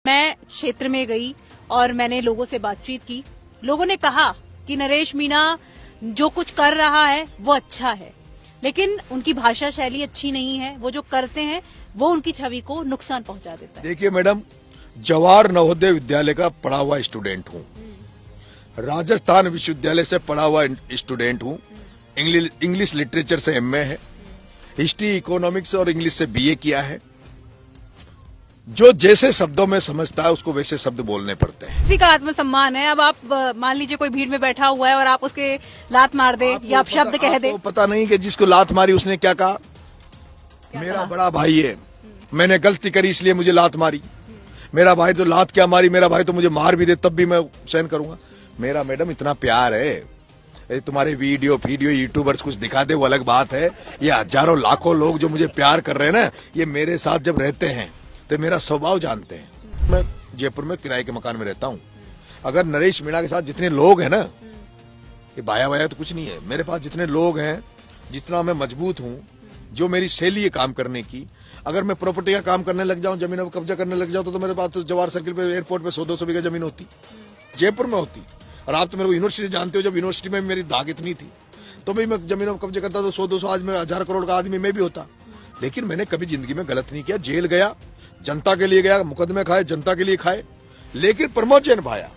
मैं क्षेत्र में गई और मैंने लोगों से बातचीत की। लोगों ने कहा कि नरेश मीणा जो कुछ कर रहा है वो अच्छा है, लेकिन उनकी भाषा शैली अच्छी नहीं है। वो जो करते हैं वो उनकी छवि को नुकसान पहुंचा देता है। देखिए मैडम, जवाहर नवोदय विद्यालय का पढ़ा हुआ स्टूडेंट हूँ, राजस्थान विश्वविद्यालय से पढ़ा हुआ स्टूडेंट हूँ, इंग्लिश लिटरेचर से एमए है, हिस्ट्री इकोनॉमिक्स और इंग्लिश से बीए किया है। जो जैसे शब्दों में समझता है उसको वैसे शब्द बोलने पड़ते हैं। किसी का आत्मसम्मान है। अब आप मान लीजिए कोई भीड़ में बैठा हुआ है और आप उसके लात मार दे या आप शब्द कह दे। पता नहीं कि जिसको लात मारी उसने क्या कहा। मेरा बड़ा भाई है, मैंने गलती करी इसलिए मुझे लात मारी। मेरा भाई तो लात क्या मारी, मेरा भाई तो मुझे मार भी दे तब भी मैं सहन करूंगा। मेरा मैडम इतना प्यार है। तुम्हारे वीडियो यूट्यूबर्स कुछ दिखा दे वो अलग बात है। ये हजारों लाखों लोग जो मुझे प्यार कर रहे हैं ना, ये मेरे साथ जब रहते हैं तो मेरा स्वभाव जानते हैं। मैं जयपुर में किराए के मकान में रहता हूँ। अगर नरेश मीणा के साथ जितने लोग हैं ना, ये बाया वाया तो कुछ नहीं है। मेरे पास जितने लोग हैं, जितना मैं मजबूत हूँ, जो मेरी शैली है काम करने की, अगर मैं प्रॉपर्टी का काम करने लग जाऊं, जमीनों पर कब्जा करने लग जाऊं, तो मेरे पास तो जवाहर सर्किल पे एयरपोर्ट पे 100-200 बीघा जमीन होती, जयपुर में होती। और आप तो मेरे को यूनिवर्सिटी जानते हो, जब यूनिवर्सिटी में मेरी दाग इतनी थी तो भाई मैं जमीनों पर कब्जा करता तो 100-200 आज मैं 1000 करोड़ का आदमी मैं भी होता। लेकिन मैंने कभी जिंदगी में गलत नहीं किया। जेल गया, जनता के लिए गया, मुकदमे खाए, जनता के लिए खाए, लेकिन प्रमोशन भाया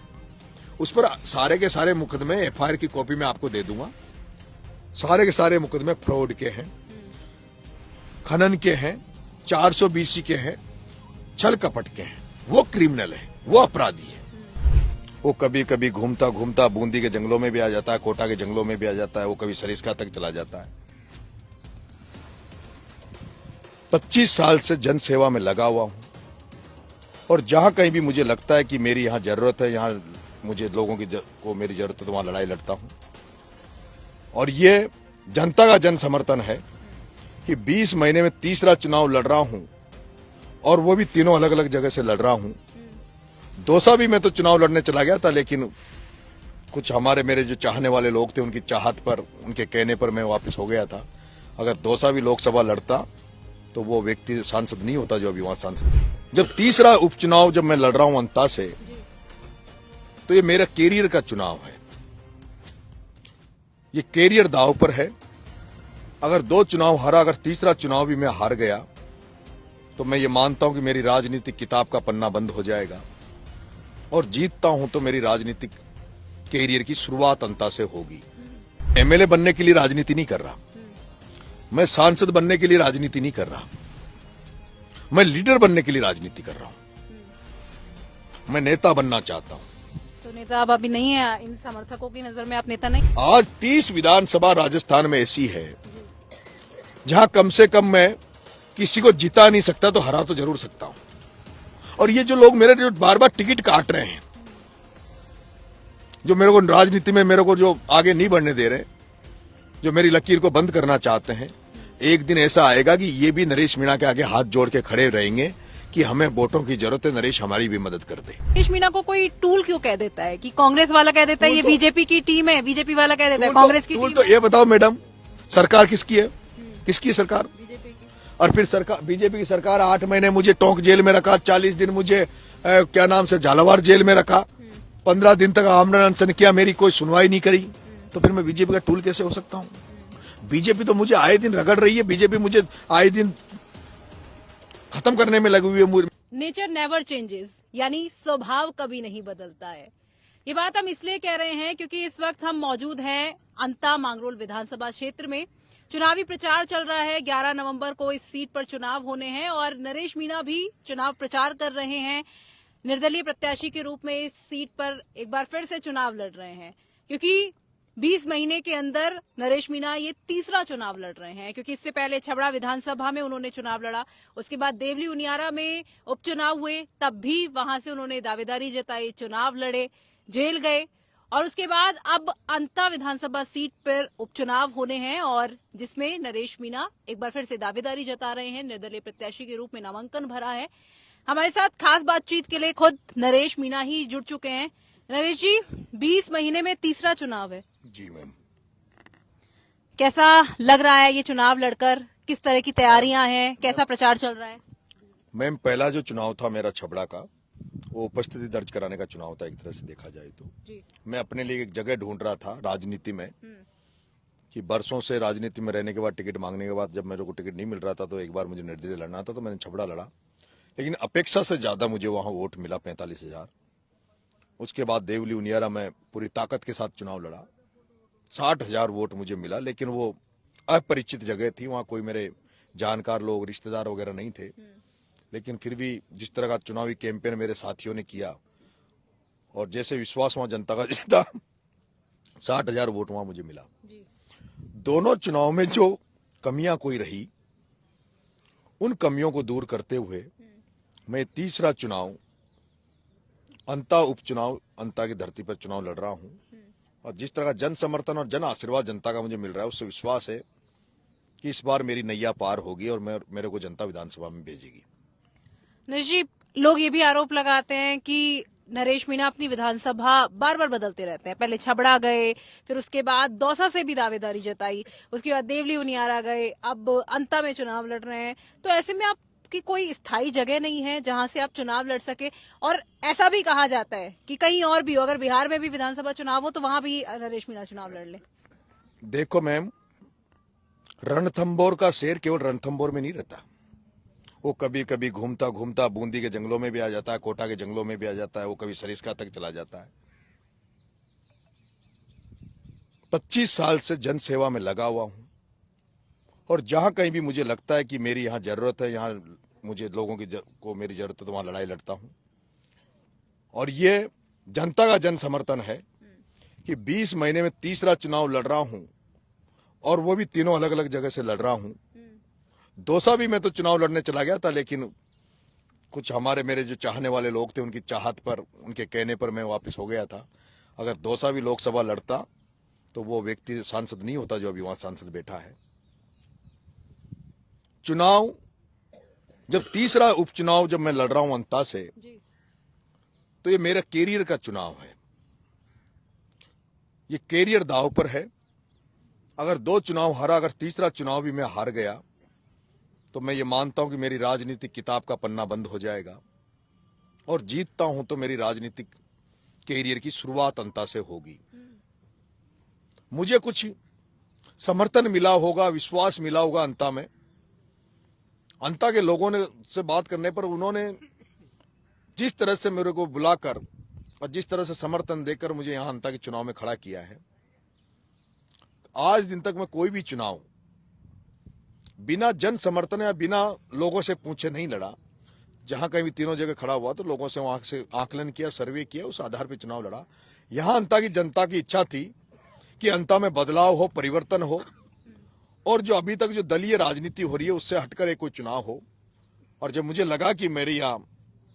उस पर सारे के सारे मुकदमे एफआईआर की कॉपी में आपको दे दूंगा। सारे के सारे मुकदमे फ्रॉड के हैं, खनन के हैं, 420 के हैं, छल कपट के हैं। वो क्रिमिनल है, वो अपराधी है। वो कभी कभी घूमता घूमता बूंदी के जंगलों में भी आ जाता है, कोटा के जंगलों में भी आ जाता है, वो कभी सरिस्का तक चला जाता है। 25 साल से जन सेवा में लगा हुआ हूं और जहां कहीं भी मुझे लगता है कि मेरी यहां जरूरत है, यहां मुझे लोगों की को मेरी जरूरत है, तो वहां लड़ाई लड़ता हूं। और ये जनता का जन समर्थन है कि 20 महीने में तीसरा चुनाव लड़ रहा हूं और वो भी तीनों अलग अलग जगह से लड़ रहा हूं। दौसा भी मैं तो चुनाव लड़ने चला गया था, लेकिन कुछ मेरे जो चाहने वाले लोग थे, उनकी चाहत पर, उनके कहने पर मैं वापस हो गया था। अगर दौसा भी लोकसभा लड़ता तो वो व्यक्ति सांसद नहीं होता जो अभी वहां सांसद है। जब तीसरा उपचुनाव जब मैं लड़ रहा हूं अंता से, तो ये मेरा कैरियर का चुनाव है। ये कैरियर दांव पर है। अगर 2 चुनाव हारा, अगर तीसरा चुनाव भी मैं हार गया, तो मैं ये मानता हूं कि मेरी राजनीतिक किताब का पन्ना बंद हो जाएगा। और जीतता हूं तो मेरी राजनीतिक कैरियर की शुरुआत अंता से होगी। एमएलए बनने के लिए राजनीति नहीं कर रहा मैं, सांसद बनने के लिए राजनीति नहीं कर रहा मैं, लीडर बनने के लिए राजनीति कर रहा हूं। मैं नेता बनना चाहता हूं। तो नेता अब अभी नहीं है, इन समर्थकों की नजर में आप नेता नहीं। आज 30 विधानसभा राजस्थान में ऐसी है जहां कम से कम मैं किसी को जिता नहीं सकता तो हरा तो जरूर सकता हूं। और ये जो लोग मेरे जो बार बार टिकट काट रहे हैं, जो मेरे को राजनीति में मेरे को जो आगे नहीं बढ़ने दे रहे, जो मेरी लकीर को बंद करना चाहते हैं, एक दिन ऐसा आएगा कि ये भी नरेश मीणा के आगे हाथ जोड़ के खड़े रहेंगे कि हमें वोटों की जरूरत है, नरेश हमारी भी मदद कर दे। नरेश मीणा को कोई टूल क्यों कह देता है कि कांग्रेस वाला कह देता है ये बीजेपी की टीम है, बीजेपी वाला कह देता है कांग्रेस की टीम। तो ये बताओ मैडम, सरकार किसकी है? किसकी सरकार? बीजेपी की। और फिर सरकार, बीजेपी की सरकार 8 महीने मुझे टोंक जेल में रखा, 40 दिन मुझे क्या नाम से झालावाड़ जेल में रखा, 15 दिन तक आमरण अनशन किया, मेरी कोई सुनवाई नहीं करी। तो फिर मैं बीजेपी का टूल कैसे हो सकता हूँ? बीजेपी तो मुझे आए दिन रगड़ रही है, बीजेपी मुझे आए दिन खत्म करने में लगी हुई है। नेचर नेवर चेंजेस, यानी स्वभाव कभी नहीं बदलता है। ये बात हम इसलिए कह रहे हैं क्योंकि इस वक्त हम मौजूद हैं अंता मांगरोल विधानसभा क्षेत्र में। चुनावी प्रचार चल रहा है। 11 नवंबर को इस सीट पर चुनाव होने हैं और नरेश मीणा भी चुनाव प्रचार कर रहे हैं। निर्दलीय प्रत्याशी के रूप में इस सीट पर एक बार फिर से चुनाव लड़ रहे हैं, क्योंकि 20 महीने के अंदर नरेश मीणा ये तीसरा चुनाव लड़ रहे हैं। क्योंकि इससे पहले छबड़ा विधानसभा में उन्होंने चुनाव लड़ा, उसके बाद देवली उनियारा में उपचुनाव हुए, तब भी वहां से उन्होंने दावेदारी जताई, चुनाव लड़े, जेल गए, और उसके बाद अब अंता विधानसभा सीट पर उपचुनाव होने हैं और जिसमें नरेश मीणा एक बार फिर से दावेदारी जता रहे हैं, निर्दलीय प्रत्याशी के रूप में नामांकन भरा है। हमारे साथ खास बातचीत के लिए खुद नरेश मीणा ही जुड़ चुके हैं। नरेश जी, 20 महीने में तीसरा चुनाव है। जी मैम। कैसा लग रहा है ये चुनाव लड़कर? किस तरह की तैयारियां हैं? कैसा प्रचार चल रहा है? मैम, पहला जो चुनाव था मेरा छबड़ा का, वो उपस्थिति दर्ज कराने का चुनाव था, एक तरह से देखा जाए तो। जी। मैं अपने लिए एक जगह ढूंढ रहा था राजनीति में, कि बरसों से राजनीति में रहने के बाद, टिकट मांगने के बाद जब मेरे को टिकट नहीं मिल रहा था तो एक बार मुझे निर्दलीय लड़ना था, तो मैंने छबड़ा लड़ा, लेकिन अपेक्षा से ज्यादा मुझे वहां वोट मिला 45,000। उसके बाद देवली उनियारा में पूरी ताकत के साथ चुनाव लड़ा, 60,000 वोट मुझे मिला, लेकिन वो अपरिचित जगह थी, वहां कोई मेरे जानकार लोग, रिश्तेदार वगैरह नहीं थे। लेकिन फिर भी जिस तरह का चुनावी कैंपेन मेरे साथियों ने किया और जैसे विश्वास वहां जनता का जीता, 60,000 वोट वहां मुझे मिला। दोनों चुनाव में जो कमियां कोई रही, उन कमियों को दूर करते हुए मैं तीसरा चुनाव, अंता उपचुनाव, अंता की धरती पर चुनाव लड़ रहा हूं। और जिस तरह का जन समर्थन और जन आशीर्वाद जनता का मुझे मिल रहा है, उससे विश्वास है कि इस बार मेरी नैया पार होगी और मेरे को जनता विधानसभा में भेजेगी। नरेश जी, लोग ये भी आरोप लगाते हैं कि नरेश मीणा अपनी विधानसभा बार बार बदलते रहते हैं। पहले छबड़ा गए, फिर उसके बाद दौसा से भी दावेदारी जताई, उसके बाद देवली उनियारा गए, अब अंता में चुनाव लड़ रहे हैं। तो ऐसे में आपकी कोई स्थायी जगह नहीं है जहां से आप चुनाव लड़ सके। और ऐसा भी कहा जाता है कि कहीं और भी हो, अगर बिहार में भी विधानसभा चुनाव हो तो वहां भी नरेश मीणा चुनाव लड़ ले। देखो मैम, रणथंभौर का शेर केवल रणथंभौर में नहीं रहता, वो कभी कभी घूमता घूमता बूंदी के जंगलों में भी आ जाता है, कोटा के जंगलों में भी आ जाता है, वो कभी सरिस्का तक चला जाता है। 25 साल से जन सेवा में लगा हुआ हूं और जहां कहीं भी मुझे लगता है कि मेरी यहां जरूरत है, यहां मुझे लोगों की को मेरी जरूरत है, तो वहां लड़ाई लड़ता हूं। और ये जनता का जन समर्थन है कि 20 महीने में तीसरा चुनाव लड़ रहा हूं, और वो भी तीनों अलग अलग जगह से लड़ रहा हूं। दौसा भी मैं तो चुनाव लड़ने चला गया था, लेकिन कुछ मेरे जो चाहने वाले लोग थे, उनकी चाहत पर, उनके कहने पर मैं वापस हो गया था। अगर दौसा भी लोकसभा लड़ता तो वो व्यक्ति सांसद नहीं होता जो अभी वहां सांसद बैठा है। चुनाव, जब तीसरा उपचुनाव जब मैं लड़ रहा हूं अंता से, तो ये मेरा कैरियर का चुनाव है, ये कैरियर दांव पर है। अगर 2 चुनाव हारा, अगर तीसरा चुनाव भी मैं हार गया, तो मैं ये मानता हूं कि मेरी राजनीतिक किताब का पन्ना बंद हो जाएगा, और जीतता हूं तो मेरी राजनीतिक कैरियर की शुरुआत अंता से होगी। मुझे कुछ समर्थन मिला होगा, विश्वास मिला होगा अंता में। अंता के लोगों ने से बात करने पर उन्होंने जिस तरह से मेरे को बुलाकर और जिस तरह से समर्थन देकर मुझे यहां अंता के चुनाव में खड़ा किया है, आज दिन तक मैं कोई भी चुनाव बिना जन समर्थन या बिना लोगों से पूछे नहीं लड़ा। जहां कहीं भी तीनों जगह खड़ा हुआ तो लोगों से वहां से आकलन किया, सर्वे किया, उस आधार पर चुनाव लड़ा। यहां अंता की जनता की इच्छा थी कि अंता में बदलाव हो, परिवर्तन हो, और जो अभी तक जो दलीय राजनीति हो रही है उससे हटकर एक कोई चुनाव हो। और जब मुझे लगा कि मेरे यहाँ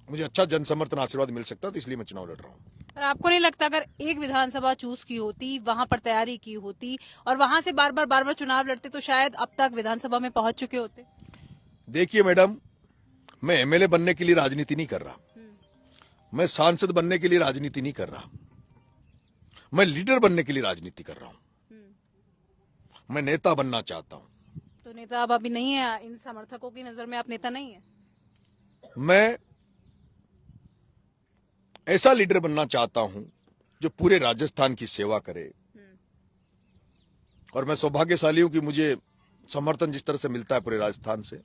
मुझे अच्छा जन समर्थन आशीर्वाद मिल सकता, तो इसलिए मैं चुनाव लड़ रहा हूँ। पर आपको नहीं लगता अगर एक विधानसभा चूज की होती, वहां पर तैयारी की होती और वहां से बार बार चुनाव लड़ते, तो शायद अब तक विधानसभा में पहुंच चुके होते? देखिए मैडम, मैं एमएलए बनने के लिए राजनीति नहीं कर रहा, मैं सांसद बनने के लिए राजनीति नहीं कर रहा, मैं लीडर बनने के लिए राजनीति कर रहा हूं। मैं नेता बनना चाहता हूं। तो नेता अब अभी नहीं है, इन समर्थकों की नजर में आप नेता नहीं है? मैं ऐसा लीडर बनना चाहता हूं जो पूरे राजस्थान की सेवा करे, और मैं सौभाग्यशाली हूं कि मुझे समर्थन जिस तरह से मिलता है पूरे राजस्थान से,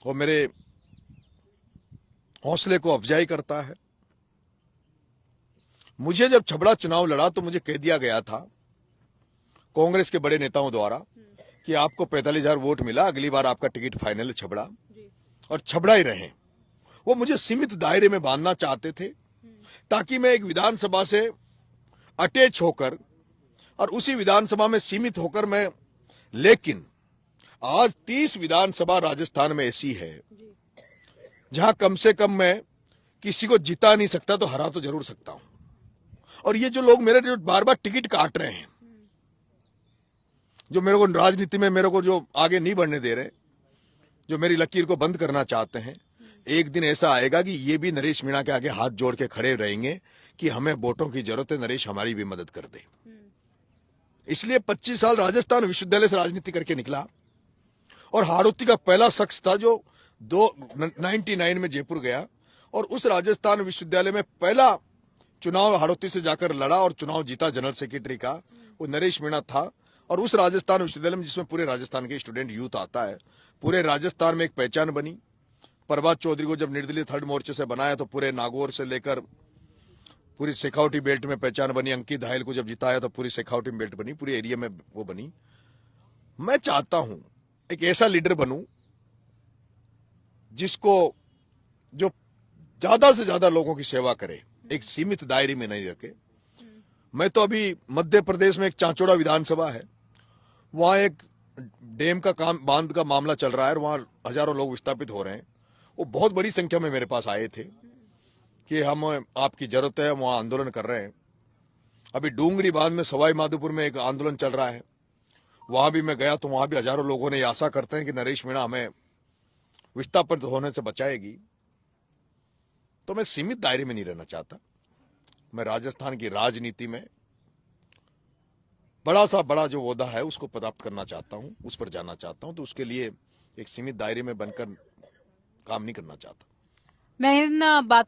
वो मेरे हौसले को अफजाई करता है। मुझे जब छबड़ा चुनाव लड़ा तो मुझे कह दिया गया था कांग्रेस के बड़े नेताओं द्वारा कि आपको 45,000 वोट मिला, अगली बार आपका टिकट फाइनल है छबड़ा, और छबड़ा ही रहे। वो मुझे सीमित दायरे में बांधना चाहते थे ताकि मैं एक विधानसभा से अटैच होकर और उसी विधानसभा में सीमित होकर मैं, लेकिन आज 30 विधानसभा राजस्थान में ऐसी है जहां कम से कम मैं किसी को जिता नहीं सकता तो हरा तो जरूर सकता हूं। और ये जो लोग मेरे जो बार बार टिकट काट रहे हैं, जो मेरे को राजनीति में मेरे को जो आगे नहीं बढ़ने दे रहे, जो मेरी लकीर को बंद करना चाहते हैं, एक दिन ऐसा आएगा कि ये भी नरेश मीणा के आगे हाथ जोड़ के खड़े रहेंगे कि हमें वोटों की जरूरत है, नरेश हमारी भी मदद कर दे। इसलिए 25 साल राजस्थान विश्वविद्यालय से राजनीति करके निकला, और हाड़ौती का पहला शख्स था जो 99 में जयपुर गया और उस राजस्थान विश्वविद्यालय में पहला चुनाव हाड़ौती से जाकर लड़ा और चुनाव जीता जनरल सेक्रेटरी का, वो नरेश मीणा था। और उस राजस्थान विश्वविद्यालय में जिसमें पूरे राजस्थान के स्टूडेंट यूथ आता है, पूरे राजस्थान में एक पहचान बनी। प्रभात चौधरी को जब निर्दलीय थर्ड मोर्चे से बनाया तो पूरे नागौर से लेकर पूरी शेखावटी बेल्ट में पहचान बनी। अंकित धायल को जब जिताया तो पूरी शेखावटी बेल्ट बनी, पूरे एरिया में वो बनी। मैं चाहता हूं एक ऐसा लीडर बनूं जिसको जो ज्यादा से ज्यादा लोगों की सेवा करे, एक सीमित दायरे में नहीं रखे। मैं तो अभी मध्य प्रदेश में एक चांचोड़ा विधानसभा है, वहां एक डैम का काम, बांध का मामला चल रहा है और वहां हजारों लोग विस्थापित हो रहे हैं। वो बहुत बड़ी संख्या में मेरे पास आए थे कि हम आपकी जरूरत है, वहां आंदोलन कर रहे हैं। अभी डूंगरी बांध में सवाई माधोपुर में एक आंदोलन चल रहा है, वहां भी मैं गया तो वहां भी हजारों लोगों ने आशा करते हैं कि नरेश मीणा हमें विस्थापित होने से बचाएगी। तो मैं सीमित दायरे में नहीं रहना चाहता। मैं राजस्थान की राजनीति में बड़ा जो ओहदा है उसको प्राप्त करना चाहता हूं, उस पर जाना चाहता हूं। तो उसके लिए एक सीमित दायरे में बनकर काम नहीं करना चाहता। मैं इन बातों